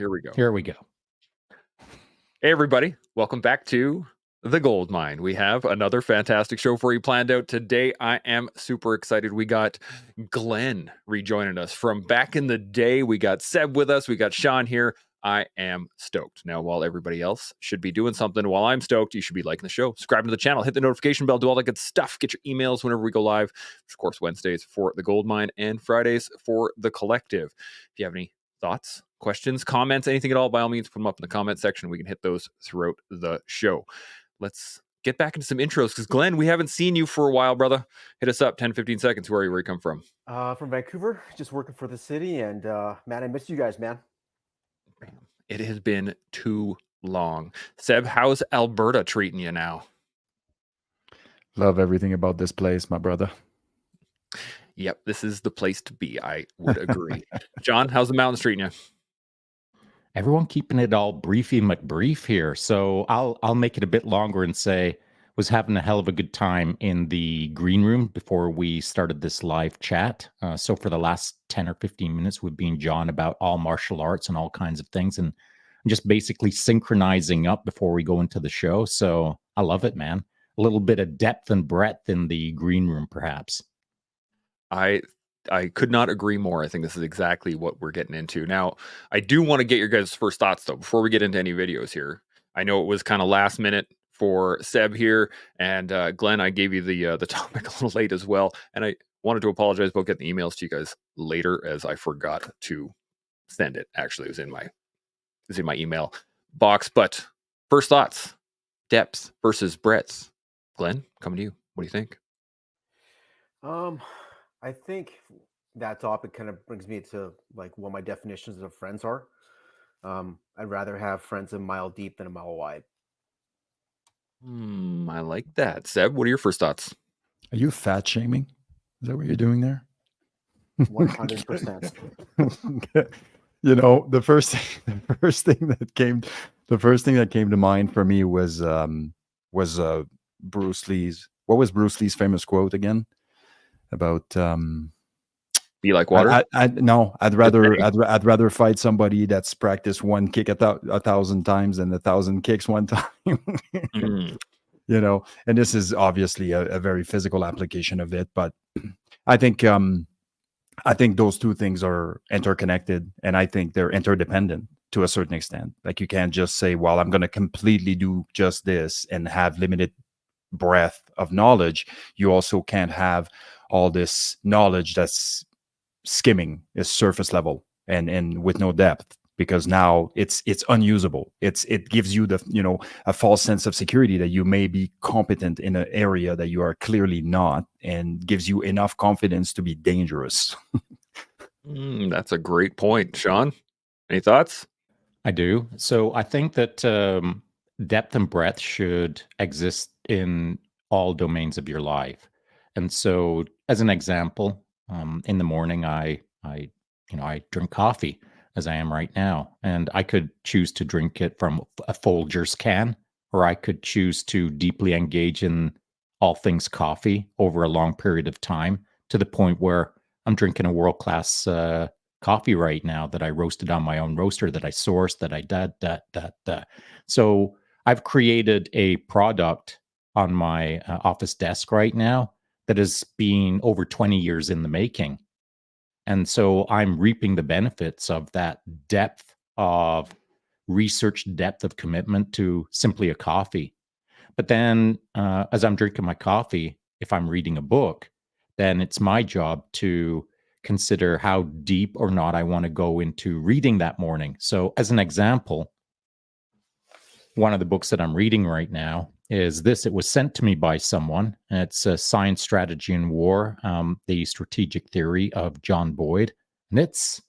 Here we go. Here we go. Hey, everybody. Welcome back to The Gold Mine. We have another fantastic show for you planned out today. I am super excited. We got Glenn rejoining us from back in the day. We got Seb with us. We got Shaun here. I am stoked. Now, while everybody else should be doing something, while I'm stoked, you should be liking the show, subscribing to the channel, hit the notification bell, do all that good stuff. Get your emails whenever we go live. Of course, Wednesdays for The Gold Mine and Fridays for The Collective. If you have any thoughts, questions, comments, anything at all, by all means, put them up in the comment section. We can hit those throughout the show. Let's get back into some intros because, Glenn, we haven't seen you for a while, brother. Hit us up, 10, 15 seconds. Where you come from? From Vancouver, just working for the city. And, man, I miss you guys, man. It has been too long. Seb, how's Alberta treating you now? Love everything about this place, my brother. Yep, this is the place to be. I would agree. John, how's the mountains treating you? Everyone keeping it all briefy McBrief here. So I'll make it a bit longer and say was having a hell of a good time in the green room before we started this live chat. So for the last 10 or 15 minutes, we've been John about all martial arts and all kinds of things and just basically synchronizing up before we go into the show. So I love it, man. A little bit of depth and breadth in the green room, perhaps. I could not agree more. I think this is exactly what we're getting into. Now, I do want to get your guys' first thoughts, though, before we get into any videos here. I know it was kind of last minute for Seb here, and Glenn, I gave you the topic a little late as well, and I wanted to apologize about getting the emails to you guys later, as I forgot to send it. Actually, it was in my email box. But first thoughts, depth versus breadth. Glenn, coming to you. What do you think? I think that topic kind of brings me to like what my definitions of friends are. I'd rather have friends a mile deep than a mile wide. I like that. Seb, what are your first thoughts? Are you fat shaming? Is that what you're doing there? 100%. You know, the first thing that came to mind for me was Bruce Lee's. What was Bruce Lee's famous quote again? About be like water. I'd rather fight somebody that's practiced one kick 1,000 times than 1,000 kicks one time. You know, and this is obviously a very physical application of it, but I think those two things are interconnected, and I think they're interdependent to a certain extent. Like you can't just say, well, I'm going to completely do just this and have limited breadth of knowledge. You also can't have all this knowledge that's skimming, is surface level and with no depth, because now it's unusable. It gives you a false sense of security that you may be competent in an area that you are clearly not, and gives you enough confidence to be dangerous. That's a great point. Shaun, any thoughts? I do. So I think that depth and breadth should exist in all domains of your life. And so, as an example, in the morning, I drink coffee, as I am right now, and I could choose to drink it from a Folgers can, or I could choose to deeply engage in all things coffee over a long period of time, to the point where I'm drinking a world-class coffee right now that I roasted on my own roaster, that I sourced, that I So I've created a product on my office desk right now that has been over 20 years in the making. And so I'm reaping the benefits of that depth of research, depth of commitment to simply a coffee. But then as I'm drinking my coffee, if I'm reading a book, then it's my job to consider how deep or not I want to go into reading that morning. So as an example, one of the books that I'm reading right now is this. It was sent to me by someone. It's Science, Strategy, and War, the Strategic Theory of John Boyd. And it's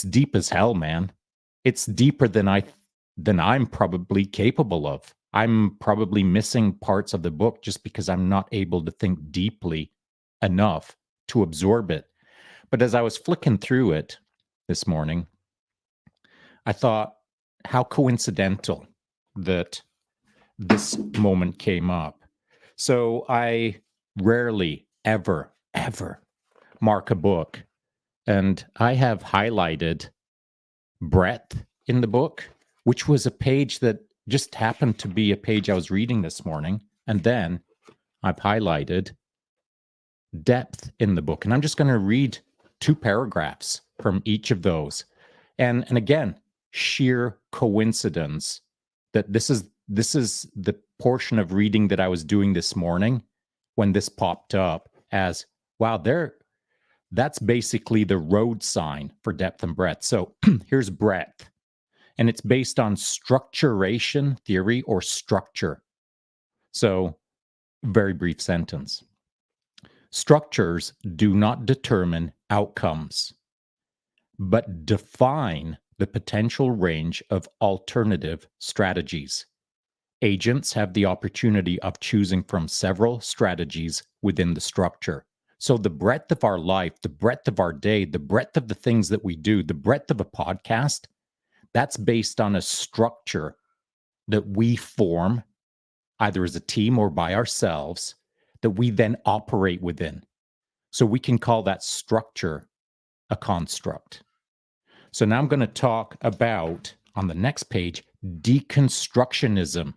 deep as hell, man. It's deeper than I'm probably capable of. I'm probably missing parts of the book just because I'm not able to think deeply enough to absorb it. But as I was flicking through it this morning, I thought, how coincidental that this moment came up. So I rarely, ever mark a book. And I have highlighted breadth in the book, which was a page that just happened to be a page I was reading this morning. And then I've highlighted depth in the book. And I'm just going to read 2 paragraphs from each of those. And again, sheer coincidence that this is the portion of reading that I was doing this morning when this popped up as, wow, that's basically the road sign for depth and breadth. So here's breadth, and it's based on structuration theory or structure. So, very brief sentence. Structures do not determine outcomes, but define the potential range of alternative strategies. Agents have the opportunity of choosing from several strategies within the structure. So the breadth of our life, the breadth of our day, the breadth of the things that we do, the breadth of a podcast, that's based on a structure that we form either as a team or by ourselves that we then operate within. So we can call that structure a construct. So now I'm going to talk about, on the next page, deconstructionism,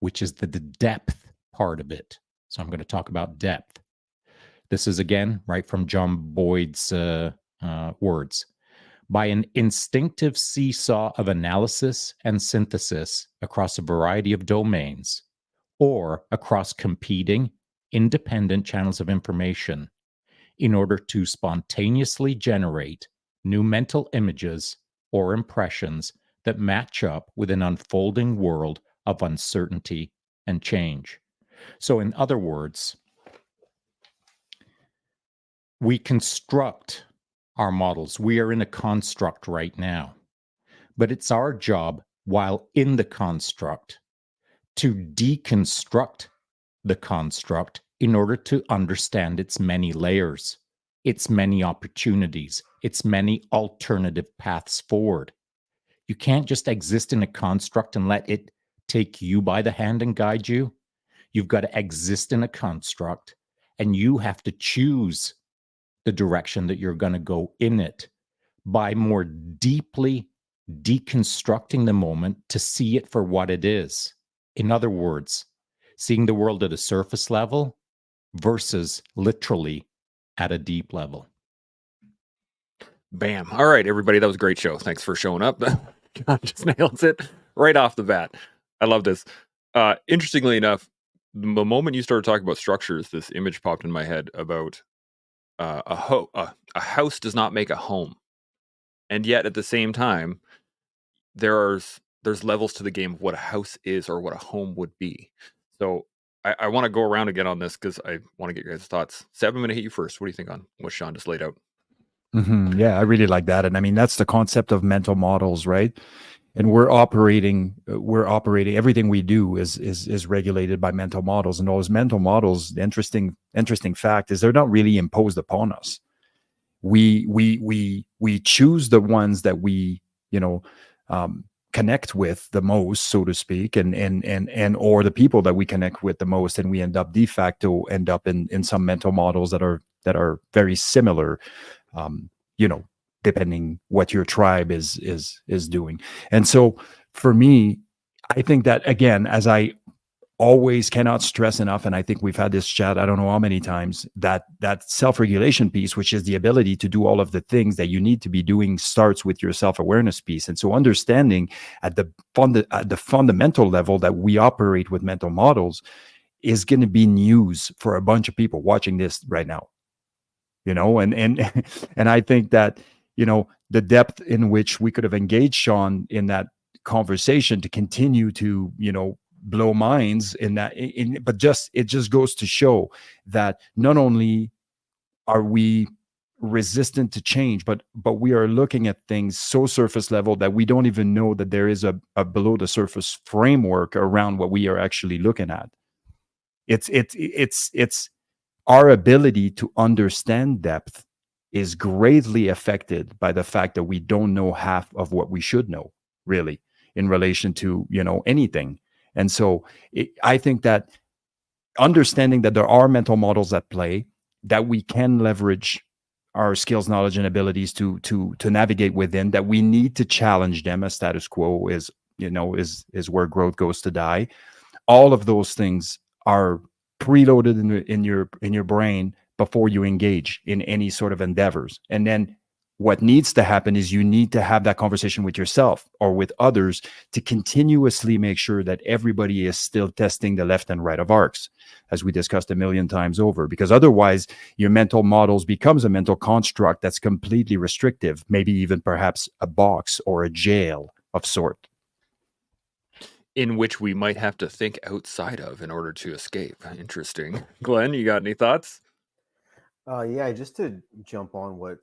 which is the depth part of it. So I'm going to talk about depth. This is, again, right from John Boyd's words. By an instinctive seesaw of analysis and synthesis across a variety of domains, or across competing, independent channels of information, in order to spontaneously generate new mental images or impressions that match up with an unfolding world of uncertainty and change. So, in other words, we construct our models. We are in a construct right now, but it's our job, while in the construct, to deconstruct the construct in order to understand its many layers, its many opportunities, its many alternative paths forward. You can't just exist in a construct and let it take you by the hand and guide you. You've got to exist in a construct, and you have to choose the direction that you're going to go in it by more deeply deconstructing the moment to see it for what it is. In other words, seeing the world at a surface level versus literally at a deep level. Bam. All right, everybody. That was a great show. Thanks for showing up. John just nails it right off the bat. I love this. Interestingly enough, the moment you started talking about structures, this image popped in my head about a house does not make a home. And yet at the same time, there's levels to the game of what a house is or what a home would be. So I want to go around again on this because I want to get your guys' thoughts. Seb, I'm going to hit you first. What do you think on what Shaun just laid out? Yeah, I really like that. And I mean, that's the concept of mental models, right? And we're operating, everything we do is regulated by mental models. And those mental models, the interesting fact is they're not really imposed upon us. We choose the ones that we, connect with the most, so to speak, and or the people that we connect with the most, and we end up in some mental models that are very similar, depending what your tribe is doing. And so for me, I think that, again, as I always cannot stress enough, and I think we've had this chat I don't know how many times, that self-regulation piece, which is the ability to do all of the things that you need to be doing, starts with your self-awareness piece. And so understanding at the fundamental level that we operate with mental models is going to be news for a bunch of people watching this right now. And I think that, the depth in which we could have engaged Shaun in that conversation to continue to, blow minds in that, but it just goes to show that not only are we resistant to change, but we are looking at things so surface level that we don't even know that there is a below the surface framework around what we are actually looking at. It's our ability to understand depth is greatly affected by the fact that we don't know half of what we should know, really, in relation to, anything. And so I think that understanding that there are mental models at play that we can leverage our skills, knowledge, and abilities to navigate within, that we need to challenge them, as status quo is, is where growth goes to die. All of those things are preloaded in your brain before you engage in any sort of endeavors. And then what needs to happen is you need to have that conversation with yourself or with others to continuously make sure that everybody is still testing the left and right of arcs, as we discussed a million times over, because otherwise your mental models becomes a mental construct that's completely restrictive, maybe even perhaps a box or a jail of sort, in which we might have to think outside of in order to escape. Interesting. Glenn, you got any thoughts? Yeah, just to jump on what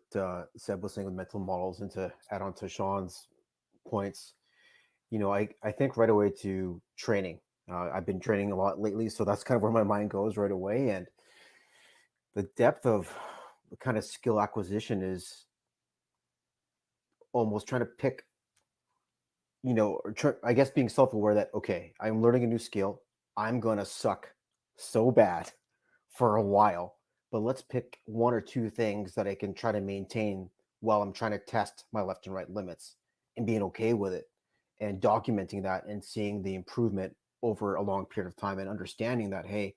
Seb was saying with mental models and to add on to Sean's points, I think right away to training. I've been training a lot lately, so that's kind of where my mind goes right away. And the depth of the kind of skill acquisition is almost trying to pick, I guess being self-aware that, okay, I'm learning a new skill. I'm going to suck so bad for a while, but let's pick one or two things that I can try to maintain while I'm trying to test my left and right limits, and being okay with it and documenting that and seeing the improvement over a long period of time, and understanding that, hey,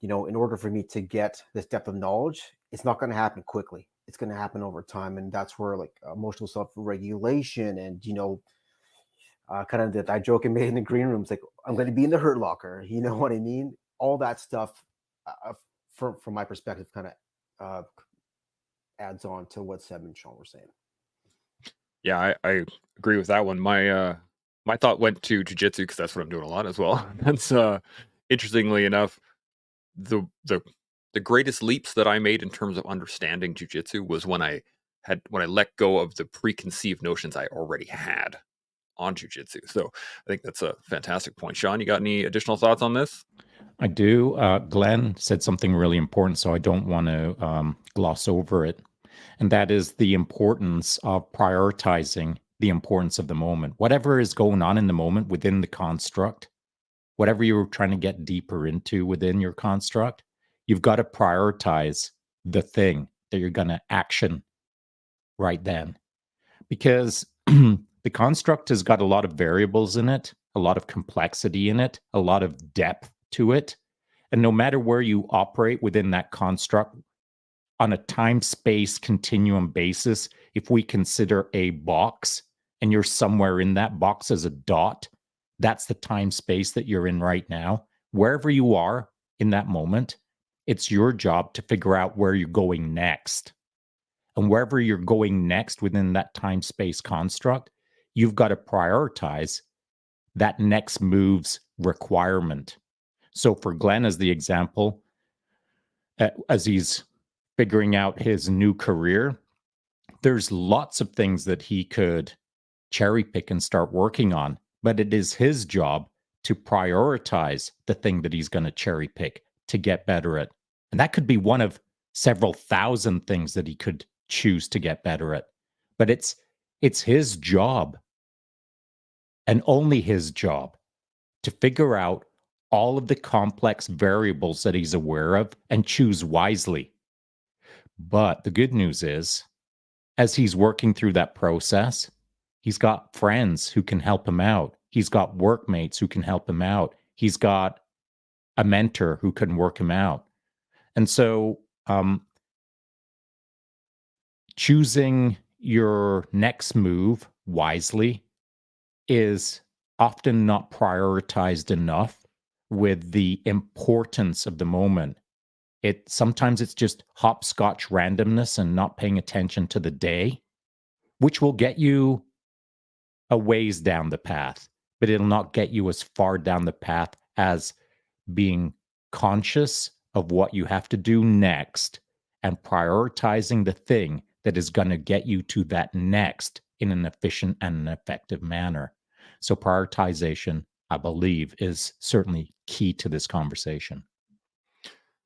in order for me to get this depth of knowledge, it's not going to happen quickly. It's going to happen over time. And that's where like emotional self-regulation and, kind of that joke I made in the green room. It's like, I'm going to be in the hurt locker. You know what I mean? All that stuff, from my perspective, kind of adds on to what Seb and Sean were saying. Yeah, I agree with that one. My thought went to jujitsu because that's what I'm doing a lot as well. That's interestingly enough, the greatest leaps that I made in terms of understanding jujitsu was when I let go of the preconceived notions I already had on jujitsu. So I think that's a fantastic point. Sean, you got any additional thoughts on this? I do. Glenn said something really important, so I don't want to gloss over it. And that is the importance of prioritizing the importance of the moment. Whatever is going on in the moment within the construct, whatever you're trying to get deeper into within your construct, you've got to prioritize the thing that you're going to action right then. Because the construct has got a lot of variables in it, a lot of complexity in it, a lot of depth to it. And no matter where you operate within that construct on a time-space continuum basis, if we consider a box and you're somewhere in that box as a dot, that's the time space that you're in right now. Wherever you are in that moment, it's your job to figure out where you're going next. And wherever you're going next within that time space construct, you've got to prioritize that next move's requirement. So for Glenn, as the example, as he's figuring out his new career, there's lots of things that he could cherry pick and start working on, but it is his job to prioritize the thing that he's going to cherry pick to get better at. And that could be one of several thousand things that he could choose to get better at. But it's his job, and only his job, to figure out all of the complex variables that he's aware of and choose wisely. But the good news is, as he's working through that process, he's got friends who can help him out. He's got workmates who can help him out. He's got a mentor who can work him out. And so choosing your next move wisely is often not prioritized enough with the importance of the moment. Sometimes it's just hopscotch randomness and not paying attention to the day, which will get you a ways down the path, but it'll not get you as far down the path as being conscious of what you have to do next and prioritizing the thing that is going to get you to that next in an efficient and an effective manner. So prioritization, I believe, is certainly key to this conversation.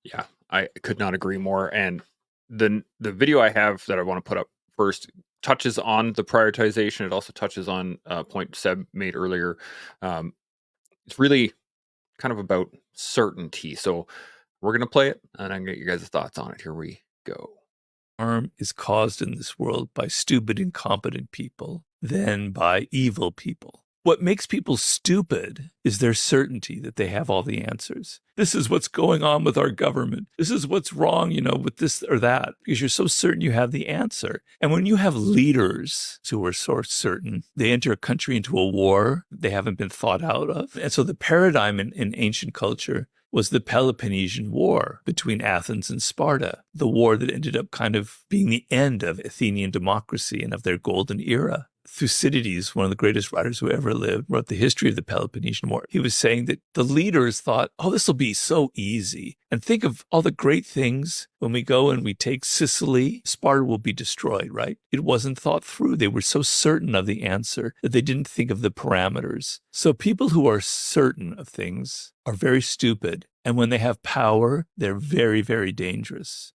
Yeah, I could not agree more. And the video I have that I want to put up first touches on the prioritization. It also touches on a point Seb made earlier. It's really kind of about certainty. So we're going to play it, and I'm going to get you guys' thoughts on it. Here we go. harm is caused in this world by stupid, incompetent people than by evil people. What makes people stupid is their certainty that they have all the answers. This is what's going on with our government. This is what's wrong, with this or that, because you're so certain you have the answer. And when you have leaders who are so certain, they enter a country into a war they haven't been thought out of. And so the paradigm in ancient culture was the Peloponnesian War between Athens and Sparta, the war that ended up kind of being the end of Athenian democracy and of their golden era. Thucydides, one of the greatest writers who ever lived, wrote the history of the Peloponnesian War. He was saying that the leaders thought, this will be so easy. And think of all the great things when we go and we take Sicily, Sparta will be destroyed, right? It wasn't thought through. They were so certain of the answer that they didn't think of the parameters. So people who are certain of things are very stupid. And when they have power, they're very, very dangerous.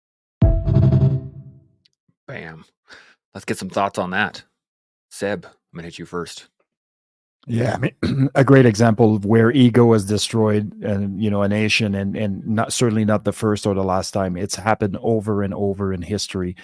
Bam. Let's get some thoughts on that. Seb, I'm going to hit you first. Yeah, I mean, a great example of where ego has destroyed, a nation, and not certainly not the first or the last time. It's happened over and over in history,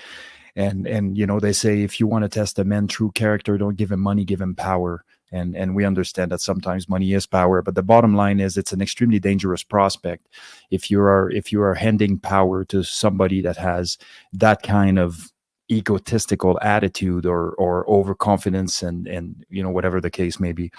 and they say if you want to test a man's true character, don't give him money, give him power. And we understand that sometimes money is power, but the bottom line is it's an extremely dangerous prospect if you are handing power to somebody that has that kind of egotistical attitude or overconfidence and whatever the case may be.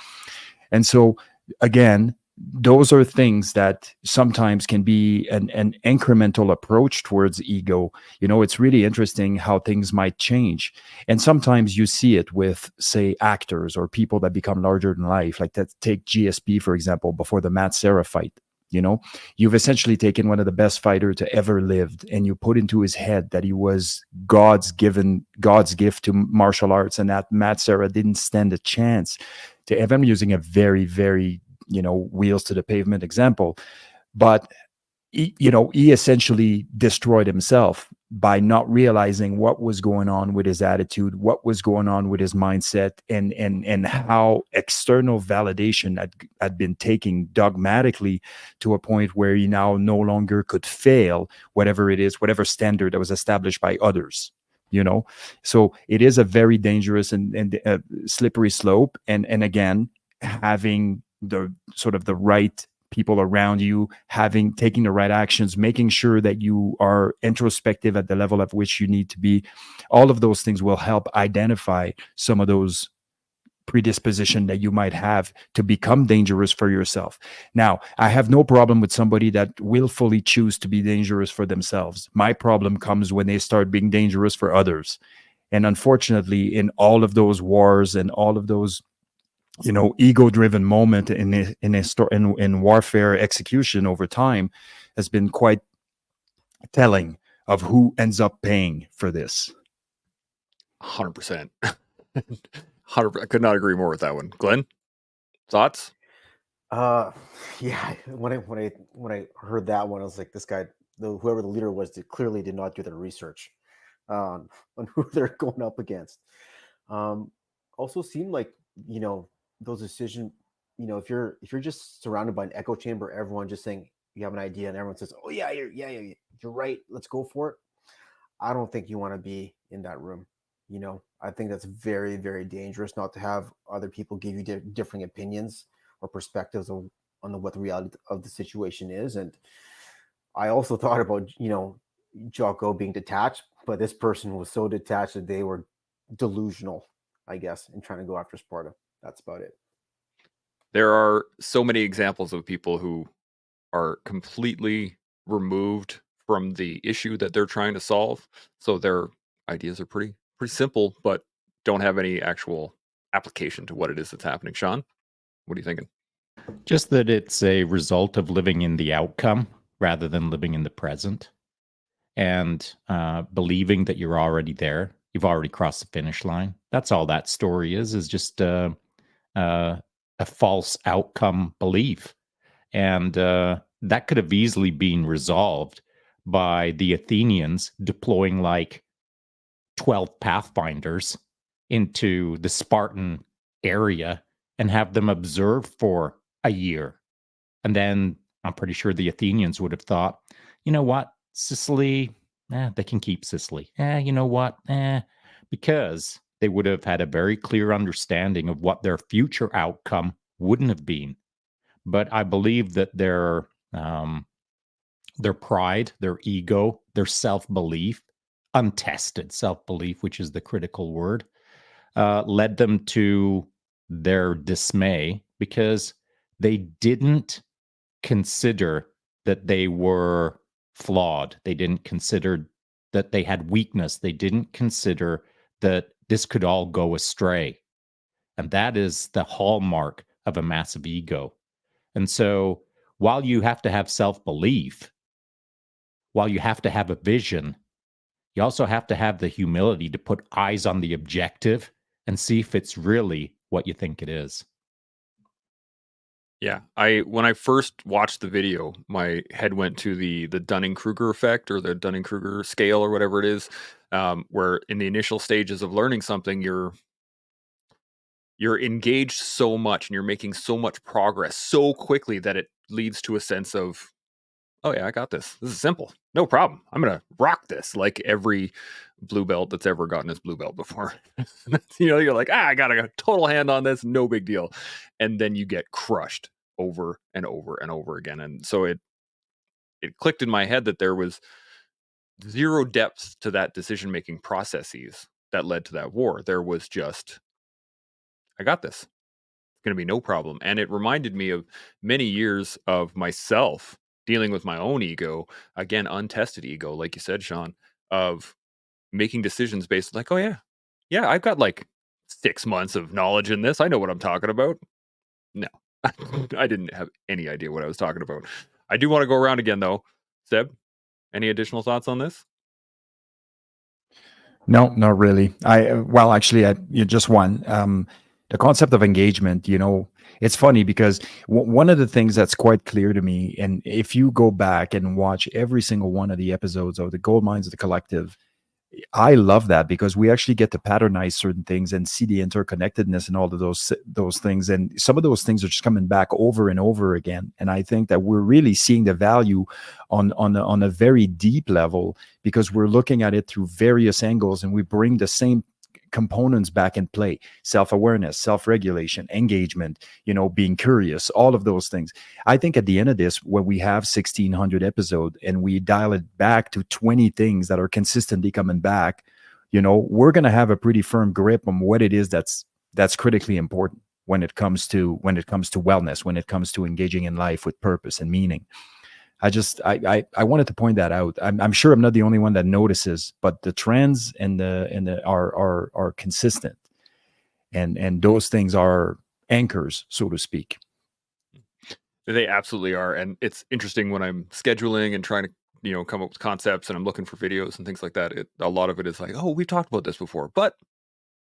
And so again, those are things that sometimes can be an incremental approach towards ego. It's really interesting how things might change. And sometimes you see it with, say, actors or people that become larger than life. Like take GSP, for example, before the Matt Serra fight. You've essentially taken one of the best fighters to ever lived, and you put into his head that he was God's gift to martial arts, and that Matt Serra didn't stand a chance to ever. I'm using a very, very, wheels to the pavement example, but he essentially destroyed himself by not realizing what was going on with his attitude, what was going on with his mindset, and how external validation had been taken dogmatically to a point where he now no longer could fail whatever it is, whatever standard that was established by others. So it is a very dangerous and slippery slope. And again, having the sort of the right people around you, taking the right actions, making sure that you are introspective at the level at which you need to be. All of those things will help identify some of those predisposition that you might have to become dangerous for yourself. Now, I have no problem with somebody that willfully choose to be dangerous for themselves. My problem comes when they start being dangerous for others. And unfortunately, in all of those wars and all of those ego-driven moment in warfare execution over time has been quite telling of who ends up paying for this. 100%. 100%. I could not agree more with that one. Glenn, thoughts? Yeah. When I heard that one, I was like, this guy, whoever the leader was, clearly did not do their research on who they're going up against. Also seemed like those decisions, if you're just surrounded by an echo chamber, everyone just saying you have an idea and everyone says, oh yeah, you're right, let's go for it. I don't think you want to be in that room. I think that's very, very dangerous not to have other people give you differing opinions or perspectives on what the reality of the situation is. And I also thought about, Jocko being detached, but this person was so detached that they were delusional, I guess, in trying to go after Sparta. That's about it. There are so many examples of people who are completely removed from the issue that they're trying to solve. So their ideas are pretty simple, but don't have any actual application to what it is that's happening. Shaun, what are you thinking? Just that it's a result of living in the outcome rather than living in the present, and believing that you're already there. You've already crossed the finish line. That's all that story is just a false outcome belief. And that could have easily been resolved by the Athenians deploying like 12 pathfinders into the Spartan area and have them observe for a year. And then I'm pretty sure the Athenians would have thought, you know what, Sicily, They can keep Sicily. You know what? Because they would have had a very clear understanding of what their future outcome wouldn't have been. But I believe that their pride, their ego, their self-belief, untested self-belief, which is the critical word, led them to their dismay because they didn't consider that they were flawed. They didn't consider that they had weakness. They didn't consider that this could all go astray. And that is the hallmark of a massive ego. And so while you have to have self-belief, while you have to have a vision, you also have to have the humility to put eyes on the objective and see if it's really what you think it is. Yeah, when I first watched the video, my head went to the Dunning-Kruger effect or the Dunning-Kruger scale or whatever it is, where in the initial stages of learning something, you're engaged so much and you're making so much progress so quickly that it leads to a sense of, oh yeah, I got this. This is simple. No problem. I'm going to rock this, like every blue belt that's ever gotten his blue belt before. You're like, I got a total hand on this. No big deal. And then you get crushed over and over and over again. And so it clicked in my head that there was zero depth to that decision-making processes that led to that war. There was just, I got this. It's going to be no problem. And it reminded me of many years of myself dealing with my own ego, again, untested ego, like you said, Shaun, of making decisions based like, oh yeah, I've got like 6 months of knowledge in this. I know what I'm talking about. No, I didn't have any idea what I was talking about. I do want to go around again though. Seb, any additional thoughts on this? No, not really. Well, actually, you just one. The concept of engagement, it's funny because one of the things that's quite clear to me, and if you go back and watch every single one of the episodes of the Gold Mines of the Collective, I love that because we actually get to patternize certain things and see the interconnectedness and all of those things. And some of those things are just coming back over and over again. And I think that we're really seeing the value on a very deep level because we're looking at it through various angles and we bring the same components back in play: self-awareness, self-regulation, engagement, being curious, all of those things. I think at the end of this, when we have 1600 episodes and we dial it back to 20 things that are consistently coming back, we're going to have a pretty firm grip on what it is that's critically important when it comes to wellness, when it comes to engaging in life with purpose and meaning. I wanted to point that out. I'm sure I'm not the only one that notices, but the trends and the are consistent, and those things are anchors, so to speak. They absolutely are, and it's interesting when I'm scheduling and trying to come up with concepts, and I'm looking for videos and things like that. A lot of it is like, oh, we've talked about this before, but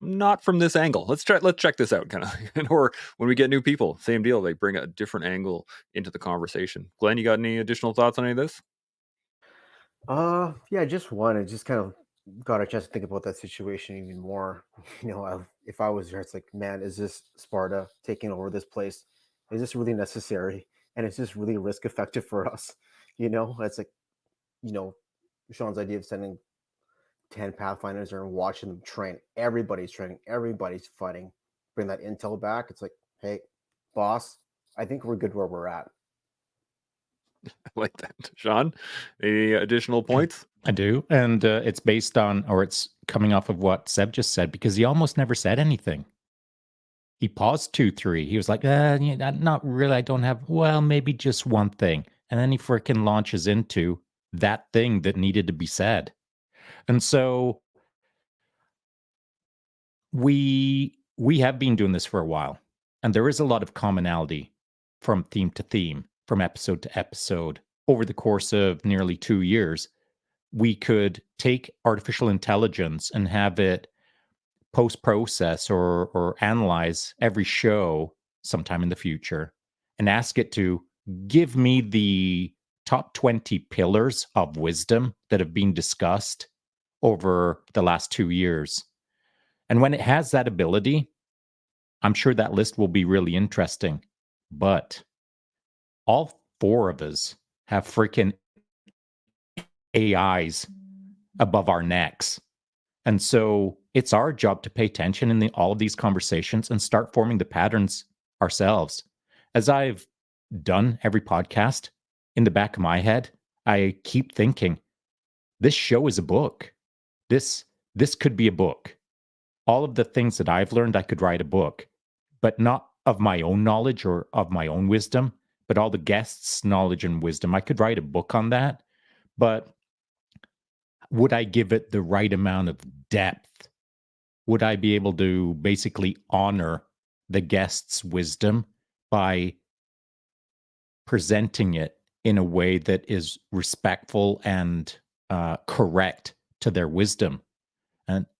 not from this angle. Let's check this out, kind of. Or when we get new people, same deal. They bring a different angle into the conversation. Glenn, you got any additional thoughts on any of this? Yeah, just one. I just kind of got a chance to think about that situation even more. If I was there, it's like, man, is this Sparta taking over this place? Is this really necessary? And is this really risk effective for us? It's like, Shaun's idea of sending 10 Pathfinders there and watching them train. Everybody's training, everybody's fighting. Bring that intel back. It's like, hey, boss, I think we're good where we're at. I like that. Shaun, any additional points? I do. And it's based on, or it's coming off of what Seb just said, because he almost never said anything. He paused 2-3. He was like, not really. I don't have, well, maybe just one thing. And then he freaking launches into that thing that needed to be said. And so we have been doing this for a while, and there is a lot of commonality from theme to theme, from episode to episode. Over the course of nearly 2 years, we could take artificial intelligence and have it post-process or analyze every show sometime in the future and ask it to give me the top 20 pillars of wisdom that have been discussed over the last 2 years. And when it has that ability, I'm sure that list will be really interesting. But all 4 of us have freaking AIs above our necks. And so it's our job to pay attention in all of these conversations and start forming the patterns ourselves. As I've done every podcast, in the back of my head, I keep thinking, this show is a book. This could be a book. All of the things that I've learned, I could write a book, but not of my own knowledge or of my own wisdom, but all the guests' knowledge and wisdom. I could write a book on that, but would I give it the right amount of depth? Would I be able to basically honor the guest's wisdom by presenting it in a way that is respectful and correct to their wisdom?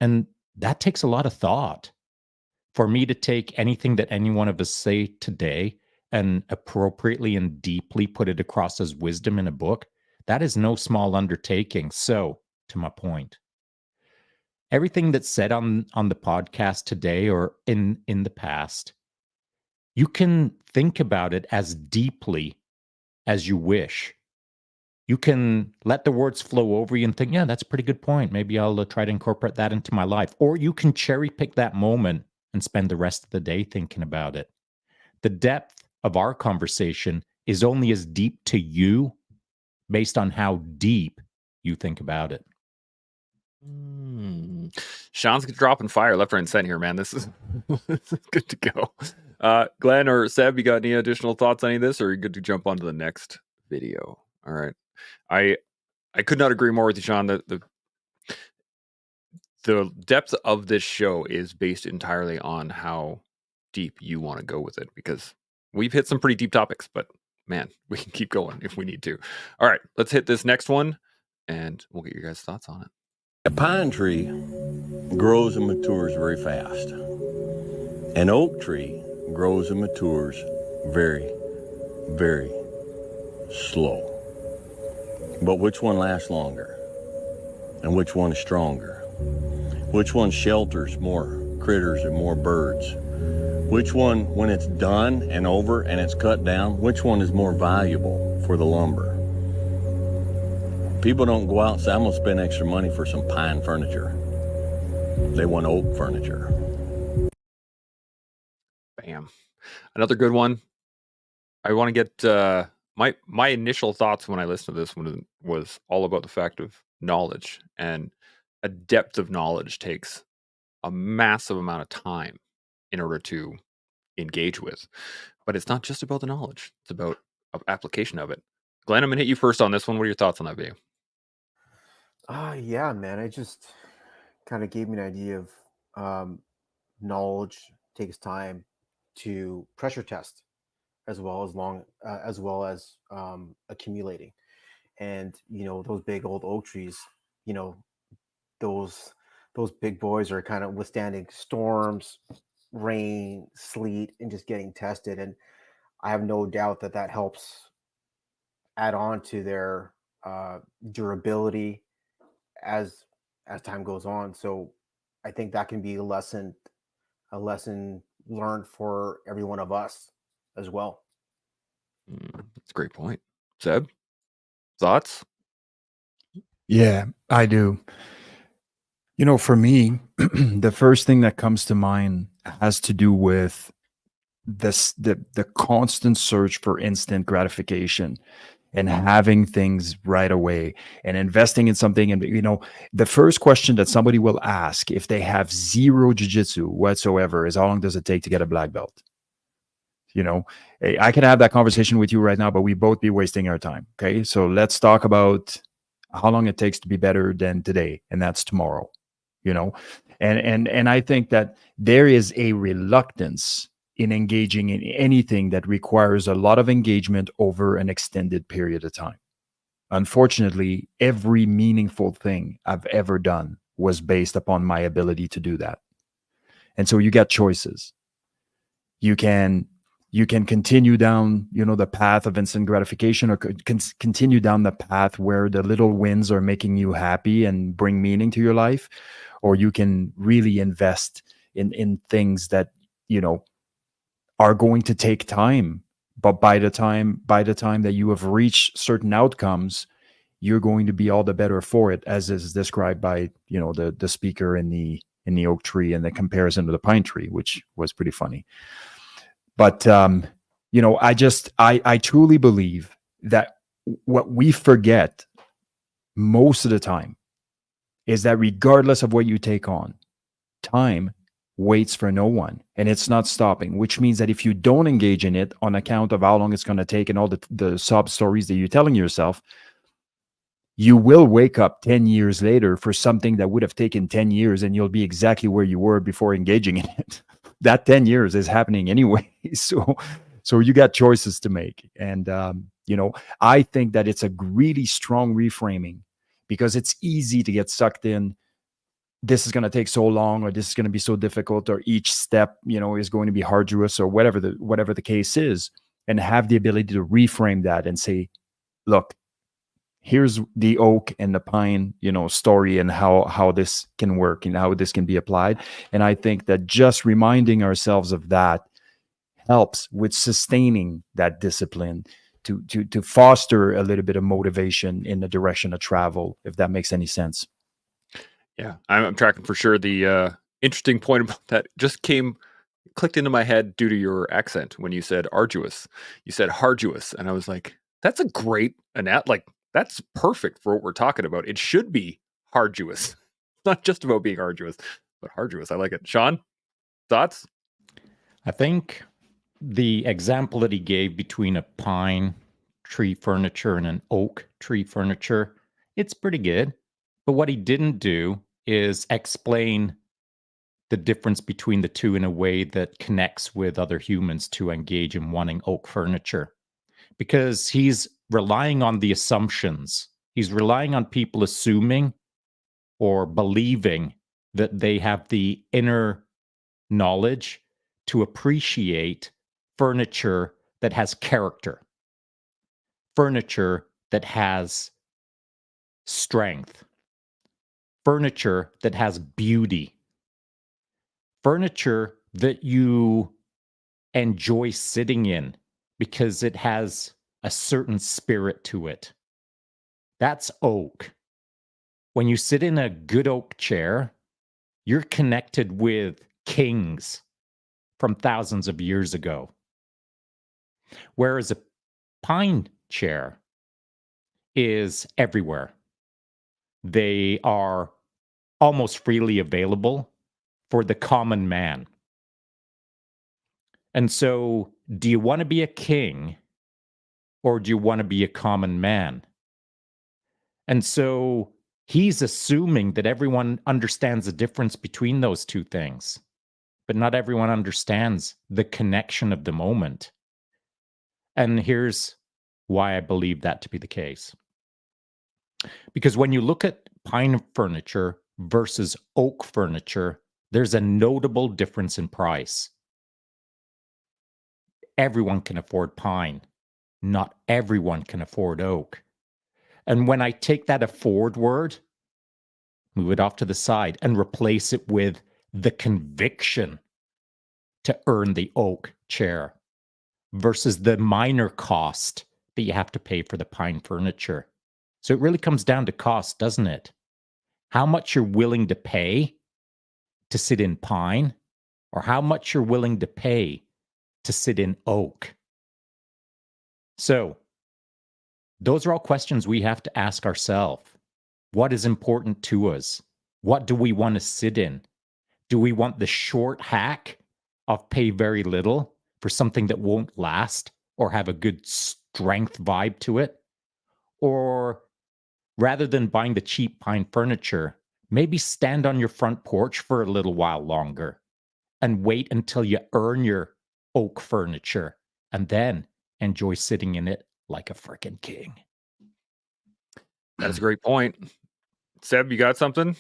And that takes a lot of thought. For me to take anything that any one of us say today and appropriately and deeply put it across as wisdom in a book, that is no small undertaking. So, to my point, everything that's said on the podcast today or in the past, you can think about it as deeply as you wish. You can let the words flow over you and think, yeah, that's a pretty good point. Maybe I'll try to incorporate that into my life. Or you can cherry pick that moment and spend the rest of the day thinking about it. The depth of our conversation is only as deep to you based on how deep you think about it. Shaun's dropping fire left, right, and center here, man. This is good to go. Glenn or Seb, you got any additional thoughts on any of this, or are you good to jump on to the next video? All right. I could not agree more with you, Shaun. The depth of this show is based entirely on how deep you want to go with it, because we've hit some pretty deep topics, but man, we can keep going if we need to. All right, let's hit this next one and we'll get your guys' thoughts on it. A pine tree grows and matures very fast. An oak tree grows and matures very, very slow. But which one lasts longer? And which one is stronger? Which one shelters more critters and more birds? Which one, when it's done and over and it's cut down, which one is more valuable for the lumber? People don't go out and say, I'm going to spend extra money for some pine furniture. They want oak furniture. Bam. Another good one. I want to get my initial thoughts when I listened to this one was all about the fact of knowledge, and a depth of knowledge takes a massive amount of time in order to engage with. But it's not just about the knowledge. It's about application of it. Glenn, I'm going to hit you first on this one. What are your thoughts on that video? Yeah, man. It just kind of gave me an idea of knowledge takes time to pressure test, as well as accumulating. And those big old oak trees, those big boys are kind of withstanding storms, rain, sleet, and just getting tested. And I have no doubt that helps add on to their durability as time goes on. So I think that can be a lesson learned for every one of us as well. That's a great point. Seb, thoughts? Yeah, I do. For me, the first thing that comes to mind has to do with the constant search for instant gratification and having things right away and investing in something. And, the first question that somebody will ask if they have zero jiu-jitsu whatsoever is, how long does it take to get a black belt? I can have that conversation with you right now, but we both be wasting our time. Okay. So let's talk about how long it takes to be better than today. And that's tomorrow, and I think that there is a reluctance in engaging in anything that requires a lot of engagement over an extended period of time. Unfortunately, every meaningful thing I've ever done was based upon my ability to do that. And so you got choices. You can continue down, the path of instant gratification, or continue down the path where the little wins are making you happy and bring meaning to your life, or you can really invest in things that, are going to take time. But by the time that you have reached certain outcomes, you're going to be all the better for it, as is described by, you know, the speaker in the oak tree and the comparison to the pine tree, which was pretty funny. But you know, I truly believe that what we forget most of the time is that regardless of what you take on, time waits for no one, and it's not stopping, which means that if you don't engage in it on account of how long it's going to take and all the sob stories that you're telling yourself, you will wake up 10 years later for something that would have taken 10 years, and you'll be exactly where you were before engaging in it. That 10 years is happening anyway. So you got choices to make. And, you know, I think that it's a really strong reframing, because it's easy to get sucked in. This is going to take so long, or this is going to be so difficult, or each step, you know, is going to be arduous, or whatever the case is, and have the ability to reframe that and say, look, here's the oak and the pine, you know, story, and how this can work and how this can be applied. And I think that just reminding ourselves of that helps with sustaining that discipline to foster a little bit of motivation in the direction of travel, if that makes any sense. Yeah, I'm tracking for sure. The interesting point about that just clicked into my head due to your accent when you said arduous. You said arduous, and I was like, that's a great like that's perfect for what we're talking about. It should be arduous. It's not just about being arduous, but arduous. I like it. Shaun, thoughts? I think the example that he gave between a pine tree furniture and an oak tree furniture, it's pretty good. But what he didn't do is explain the difference between the two in a way that connects with other humans to engage in wanting oak furniture. Because he's relying on the assumptions. He's relying on people assuming or believing that they have the inner knowledge to appreciate furniture that has character, furniture that has strength, furniture that has beauty, furniture that you enjoy sitting in because it has a certain spirit to it. That's oak. When you sit in a good oak chair, you're connected with kings from thousands of years ago. Whereas a pine chair is everywhere. They are almost freely available for the common man. And so, do you want to be a king, or do you want to be a common man? And so he's assuming that everyone understands the difference between those two things, but not everyone understands the connection of the moment. And here's why I believe that to be the case. Because when you look at pine furniture versus oak furniture, there's a notable difference in price. Everyone can afford pine. Not everyone can afford oak. And when I take that afford word, move it off to the side and replace it with the conviction to earn the oak chair versus the minor cost that you have to pay for the pine furniture. So it really comes down to cost, doesn't it? How much you're willing to pay to sit in pine, or how much you're willing to pay to sit in oak. So those are all questions we have to ask ourselves. What is important to us? What do we want to sit in? Do we want the short hack of pay very little for something that won't last or have a good strength vibe to it? Or rather than buying the cheap pine furniture, maybe stand on your front porch for a little while longer and wait until you earn your oak furniture and then enjoy sitting in it like a freaking king. That's a great point. Seb, you got something?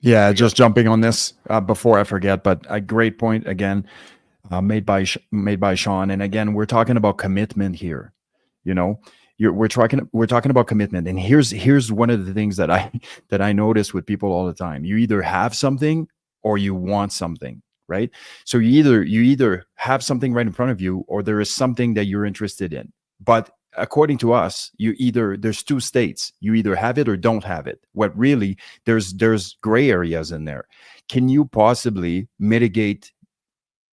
Yeah, just jumping on this before I forget, but a great point again made by Shaun. And again, we're talking about commitment here. You know, we're talking about commitment. And here's one of the things that I notice with people all the time. You either have something or you want something, right? So you either have something right in front of you, or there is something that you're interested in. But according to us, there's two states. You either have it or don't have it. What really, there's gray areas in there. Can you possibly mitigate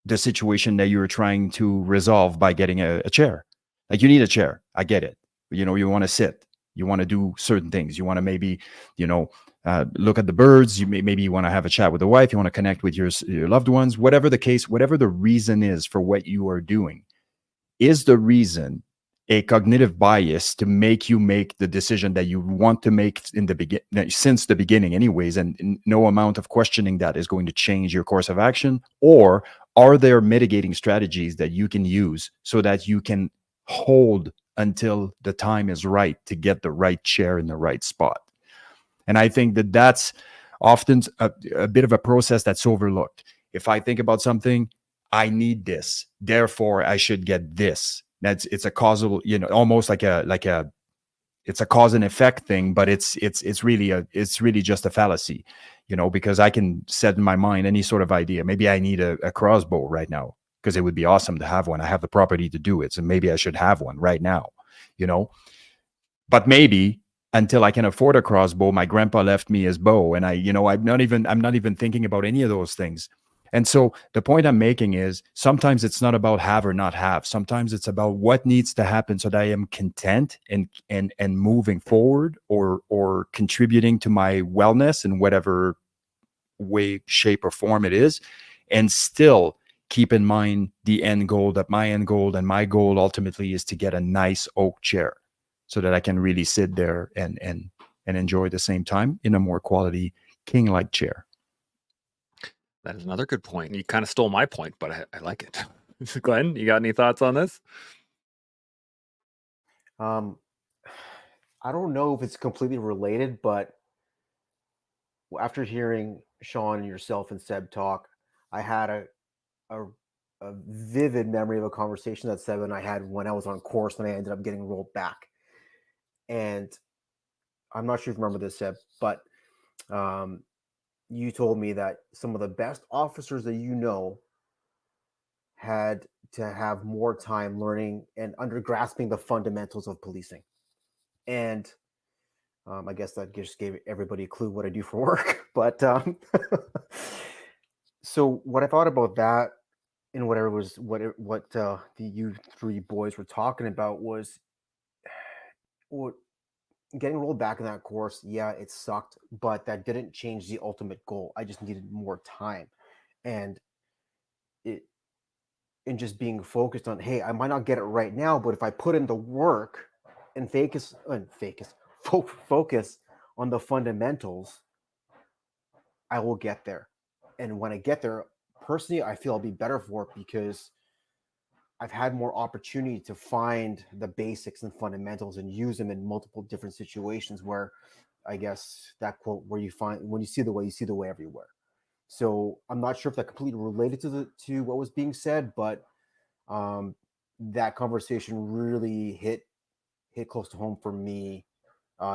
the situation that you're trying to resolve by getting a chair? Like, you need a chair. I get it. You want to sit. You want to do certain things. You want to maybe, look at the birds. Maybe you want to have a chat with the wife. You want to connect with your loved ones. Whatever the case, whatever the reason is for what you are doing, is the reason a cognitive bias to make you make the decision that you want to make since the beginning anyways, and no amount of questioning that is going to change your course of action? Or are there mitigating strategies that you can use so that you can hold until the time is right to get the right chair in the right spot? And I think that that's often a bit of a process that's overlooked. If I think about something, I need this, therefore I should get this. It's a causal, almost like it's a cause and effect thing, but it's really just a fallacy, because I can set in my mind any sort of idea. Maybe I need a crossbow right now because it would be awesome to have one. I have the property to do it, so maybe I should have one right now, But maybe until I can afford a crossbow, my grandpa left me his bow, and I'm not even thinking about any of those things. And so the point I'm making is, sometimes it's not about have or not have. Sometimes it's about what needs to happen so that I am content and moving forward, or contributing to my wellness in whatever way, shape, or form it is, and still keep in mind the end goal, that my end goal and my goal ultimately is to get a nice oak chair so that I can really sit there and enjoy the same time in a more quality king-like chair. That is another good point. You kind of stole my point, but I like it. Glenn, you got any thoughts on this? I don't know if it's completely related, but after hearing Shaun and yourself and Seb talk, I had a vivid memory of a conversation that Seb and I had when I was on course, and I ended up getting rolled back. And I'm not sure if you remember this, Seb, but you told me that some of the best officers that had to have more time learning and grasping the fundamentals of policing. And I guess that just gave everybody a clue what I do for work. But so what I thought about that, and what you three boys were talking about, was getting rolled back in that course. Yeah, it sucked, but that didn't change the ultimate goal. I just needed more time, and just being focused on, hey, I might not get it right now, but if I put in the work and focus on the fundamentals, I will get there. And when I get there, personally, I feel I'll be better for it, because I've had more opportunity to find the basics and fundamentals and use them in multiple different situations, where, I guess, that quote, where you find, when you see the way everywhere. So I'm not sure if that completely related to what was being said, but that conversation really hit close to home for me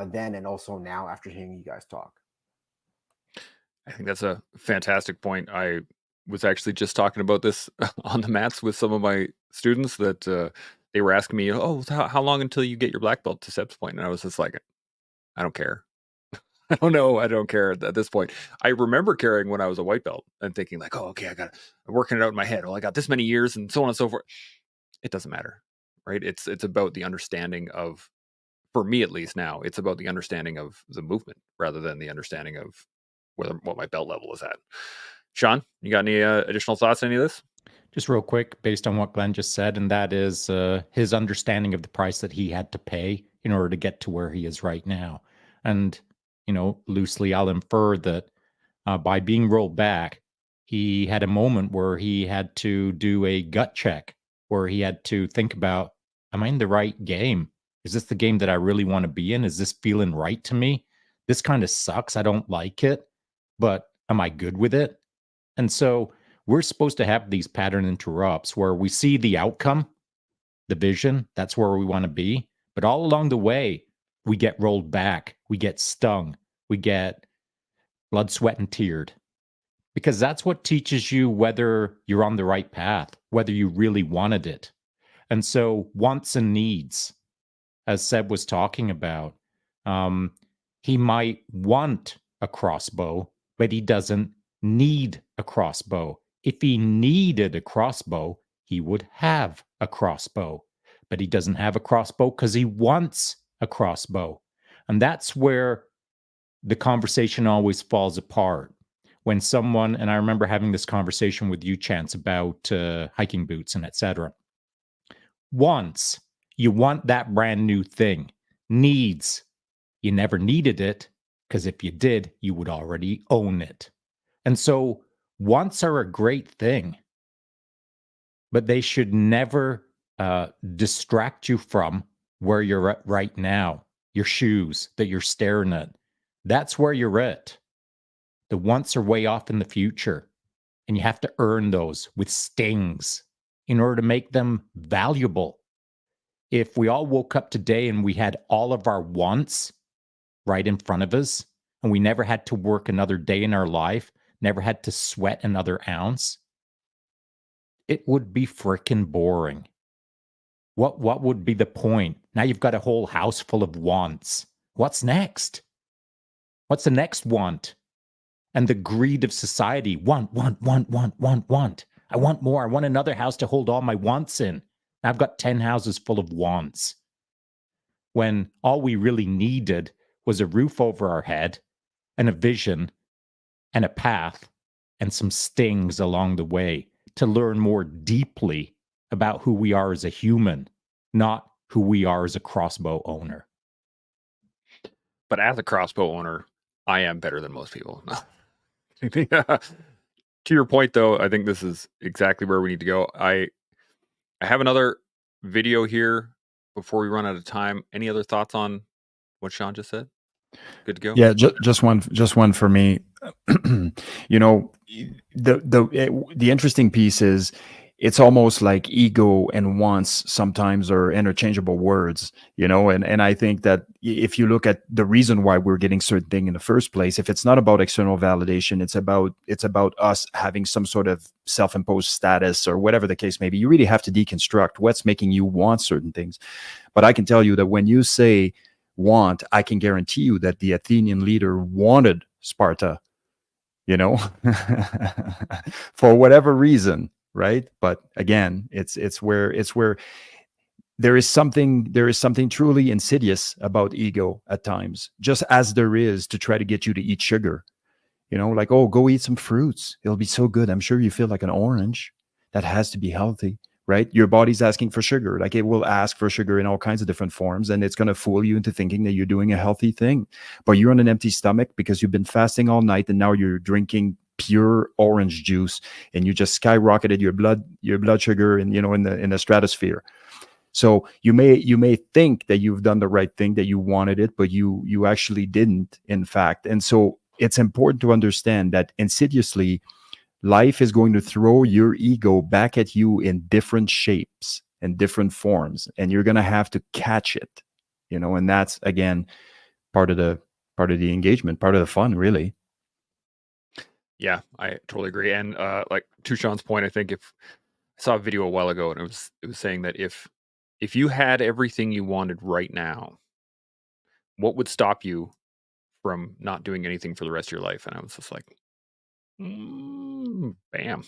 then, and also now after hearing you guys talk. I think that's a fantastic point. I was actually just talking about this on the mats with some of my students, that they were asking me, "Oh, how long until you get your black belt?" To Seb's point, and I was just like, "I don't care. I don't know. I don't care at this point." I remember caring when I was a white belt and thinking like, "Oh, okay, I'm working it out in my head. Well, I got this many years," and so on and so forth. It doesn't matter, right? It's about the understanding of, for me at least now, it's about the understanding of the movement rather than the understanding of what my belt level is at. Shaun, you got any additional thoughts on any of this? Just real quick, based on what Glenn just said, and that is his understanding of the price that he had to pay in order to get to where he is right now. And, loosely, I'll infer that by being rolled back, he had a moment where he had to do a gut check, where he had to think about, am I in the right game? Is this the game that I really want to be in? Is this feeling right to me? This kind of sucks. I don't like it, but am I good with it? And so we're supposed to have these pattern interrupts where we see the outcome, the vision, that's where we want to be. But all along the way, we get rolled back, we get stung, we get blood, sweat, and teared. Because that's what teaches you whether you're on the right path, whether you really wanted it. And so wants and needs, as Seb was talking about. He might want a crossbow, but he doesn't need a crossbow. If he needed a crossbow, he would have a crossbow, but he doesn't have a crossbow because he wants a crossbow. And that's where the conversation always falls apart. When someone, and I remember having this conversation with you, Chance, about hiking boots and etc. Wants, you want that brand new thing. Needs, you never needed it, because if you did, you would already own it. And so wants are a great thing, but they should never distract you from where you're at right now, your shoes that you're staring at. That's where you're at. The wants are way off in the future, and you have to earn those with stings in order to make them valuable. If we all woke up today and we had all of our wants right in front of us, and we never had to work another day in our life, never had to sweat another ounce, it would be frickin' boring. What would be the point? Now you've got a whole house full of wants. What's next? What's the next want? And the greed of society. Want. I want more. I want another house to hold all my wants in. I've got 10 houses full of wants. When all we really needed was a roof over our head and a vision and a path and some stings along the way to learn more deeply about who we are as a human, not who we are as a crossbow owner. But as a crossbow owner, I am better than most people. To your point, though, I think this is exactly where we need to go. I have another video here before we run out of time. Any other thoughts on what Shaun just said? Good to go. Yeah, just one for me. You know, the interesting piece is it's almost like ego and wants sometimes are interchangeable words, you know, and I think that if you look at the reason why we're getting certain thing in the first place, if it's not about external validation, it's about us having some sort of self-imposed status or whatever the case may be. You really have to deconstruct what's making you want certain things. But I can tell you that when you say want, I can guarantee you that the Athenian leader wanted Sparta, you know, for whatever reason. Right. But again, it's where there is something truly insidious about ego at times, just as there is to try to get you to eat sugar, you know, like, oh, go eat some fruits. It'll be so good. I'm sure you feel like an orange. That has to be healthy, right? Your body's asking for sugar. Like it will ask for sugar in all kinds of different forms. And it's going to fool you into thinking that you're doing a healthy thing, but you're on an empty stomach because you've been fasting all night. And now you're drinking pure orange juice and you just skyrocketed your blood sugar and, you know, in the stratosphere. So you may think that you've done the right thing, that you wanted it, but you actually didn't, in fact. And so it's important to understand that insidiously life is going to throw your ego back at you in different shapes and different forms, and you're going to have to catch it, you know, and that's again part of the engagement, part of the fun, really. Yeah, I totally agree. And like to Shaun's point, I think I saw a video a while ago and it was saying that if you had everything you wanted right now, what would stop you from not doing anything for the rest of your life? And I was just like, bam.